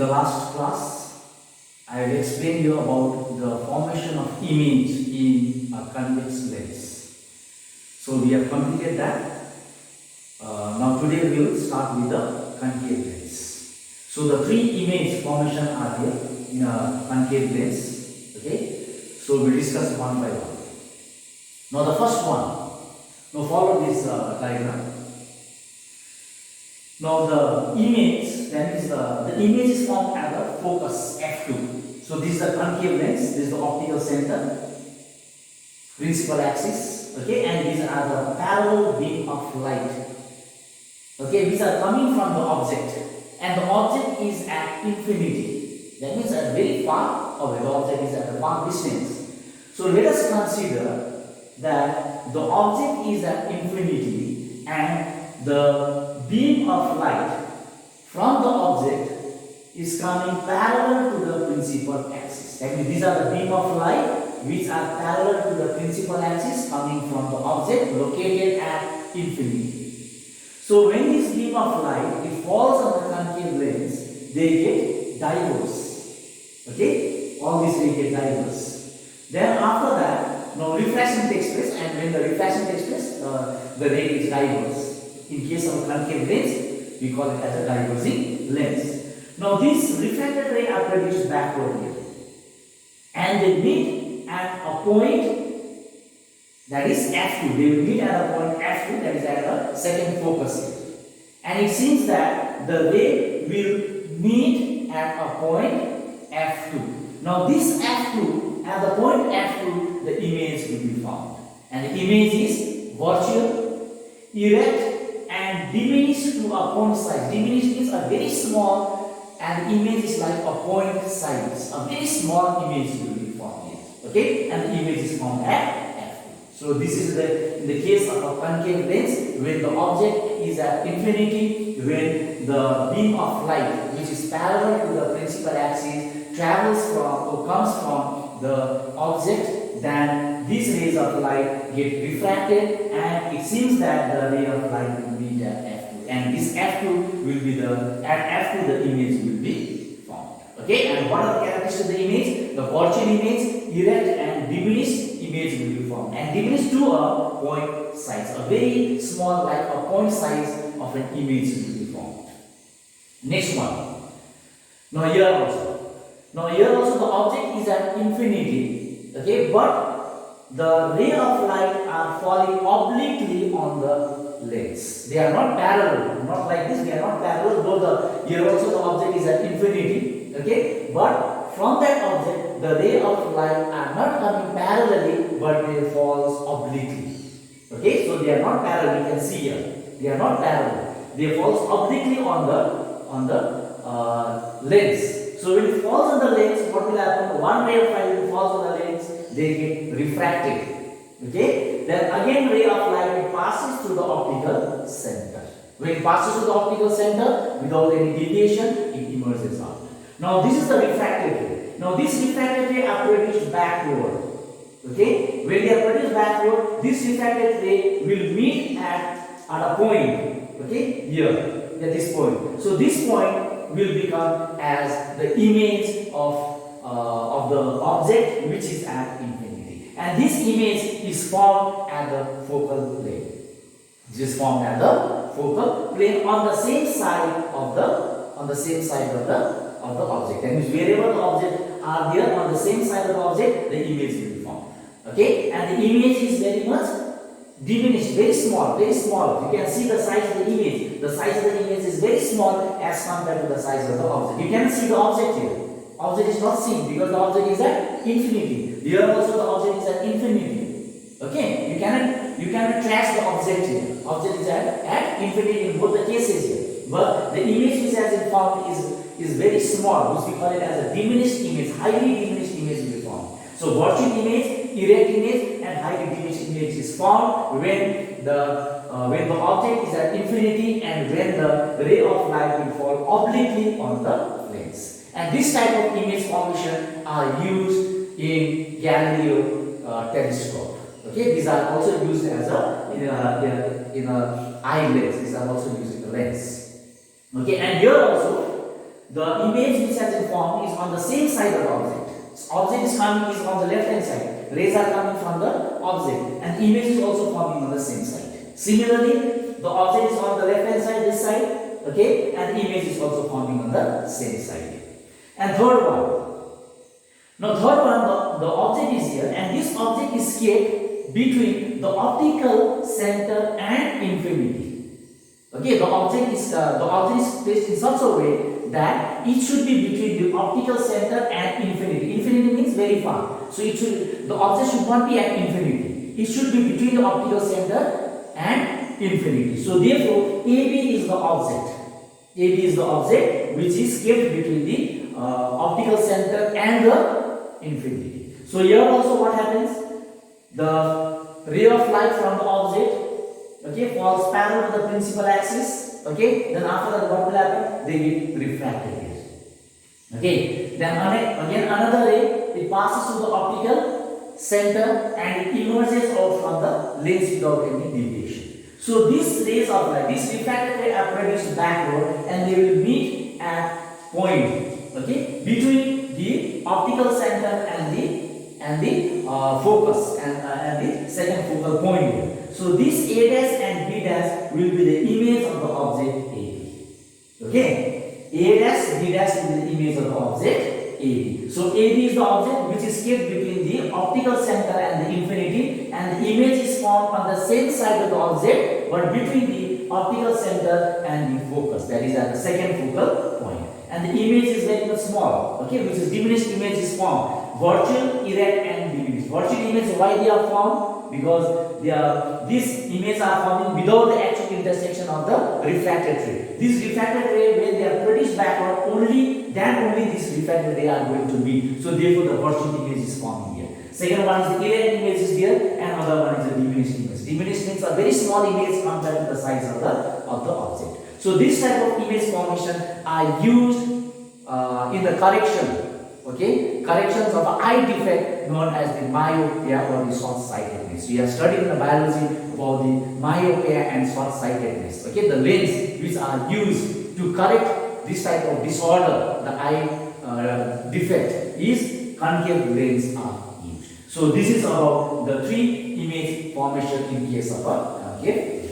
the last class, I have explained you about the formation of image in a convex lens. So we have completed that. Now today we will start with the concave lens. So the three image formation are here in a concave lens. Okay. So we discuss one by one. Now the first one. Now follow this diagram. Now the image, that is the image is formed at the focus f2. So this is the concave lens, this is the optical center, principal axis, okay, and these are the parallel beam of light, okay, which are coming from the object, and the object is at infinity. That means at very far away, the object is at a far distance. So let us consider that the object is at infinity and the beam of light from the object is coming parallel to the principal axis. That means these are the beam of light which are parallel to the principal axis coming from the object located at infinity. So when this beam of light it falls on the concave lens, they get diverse. Okay, all these they get diverse. Then after that, now refraction takes place, and when the refraction takes place, the ray is diverse. In case of concave lens, we call it as a diverging lens. Now these refracted rays are produced backward here, and they meet at a point that is f2. They will meet at a point f2, that is at the second focus here. And it seems that the ray will meet at a point f2. Now this f2, at the point f2, the image will be found, and the image is virtual, erect, and diminished to a point size. Diminished means a very small, and the image is like a point size. A very small image will be formed here. Okay, and the image is formed at f2. So this is in the case of a concave lens, when the object is at infinity, when the beam of light, which is parallel to the principal axis, travels from or comes from the object, then these rays of light get refracted, and it seems that the ray of light will meet at f2, and this f2 will be at f2 the image will be formed. Okay, and what are the characteristics of the image? The virtual image, erect and diminished image will be formed, and diminished to a point size, a very small, like a point size of an image will be formed. Next one. Now here also the object is at infinity, okay, but the ray of light are falling obliquely on the lens. They are not parallel, not like this, they are not parallel, though here also the object is at infinity, okay, but from that object the ray of light are not coming parallelly, but they falls obliquely. Okay, so they are not parallel, you can see here, they are not parallel, they falls obliquely on the lens. So when it falls on the lens, what will happen? One ray of light will falls on the lens, they get refracted. Okay? Then again ray of light passes through the optical center. When it passes through the optical center, without any deviation, it emerges out. Now this is the refracted ray. Now this refracted ray are produced backward. Okay? When they are produced backward, this refracted ray will meet at a point. Okay? Here, at this point. So this point will become as the image of the object which is at infinity, and this image is formed at the focal plane. This is formed at the focal plane on the same side of the object. That means wherever the object are there on the same side of the object, the image will be formed. Okay, and the image is very much diminished, very small, very small. You can see the size of the image. The size of the image is very small as compared to the size of the object. You cannot see the object here. Object is not seen because the object is at infinity. Here also the object is at infinity. Okay, you cannot trace the object here. Object is at infinity in both the cases here. But the image which has been formed is very small, which we call it as a diminished image, highly diminished image will be formed. So virtual image, erect image, and highly diminished image is formed when the object is at infinity and when the ray of light will fall obliquely on the lens. And this type of image formation are used in Galileo telescope. Okay, these are also used as in a eye lens. These are also used in the lens. Okay, and here also the image which has been formed is on the same side of the object. So object is coming is on the left hand side. Rays are coming from the object, and image is also forming on the same side. Similarly, the object is on the left hand side, this side, okay, and image is also forming on the same side. And third one. Now third one, the object is here, and this object is kept between the optical center and infinity. Okay, the object is placed in such a way that it should be between the optical center and infinity. Infinity means very far. So the object should not be at infinity. It should be between the optical center and infinity. So therefore, AB is the object. AB is the object which is kept between the optical center and the infinity. So here also what happens? The ray of light from the object, okay, falls parallel to the principal axis, okay, then after that what will happen? They get refracted here. Okay, then again another ray, it passes through the optical center and it emerges out from the lens without any deviation. So these rays of light, this refracted ray are produced backward and they will meet at point, okay, between the optical center and the focus and the second focal point here. So this A dash and B dash will be the image of the object AB. Okay, A dash, B dash will be the image of the object AB. So AB is the object which is kept between the optical center and the infinity, and the image is formed on the same side of the object but between the optical center and the focus, that is at the second focal point. And the image is very much small, okay, which is diminished image is formed. Virtual, erect and diminished. Virtual image, why they are formed? Because these images are forming without the actual intersection of the refracted ray. This refracted ray, when they are produced backward, only this refracted ray are going to meet. So therefore the virtual image is forming here. Second one is the erect image is here, and other one is the diminished image. Diminished means a very small image compared to the size of the object. So this type of image formation are used in the correction, okay, corrections of eye defect known as the myopia or the short-sightedness. We have studied in the biology about the myopia and short-sightedness. Okay, the lens which are used to correct this type of disorder, the eye defect, is concave lens are used. So this is about the three image formation in case of a concave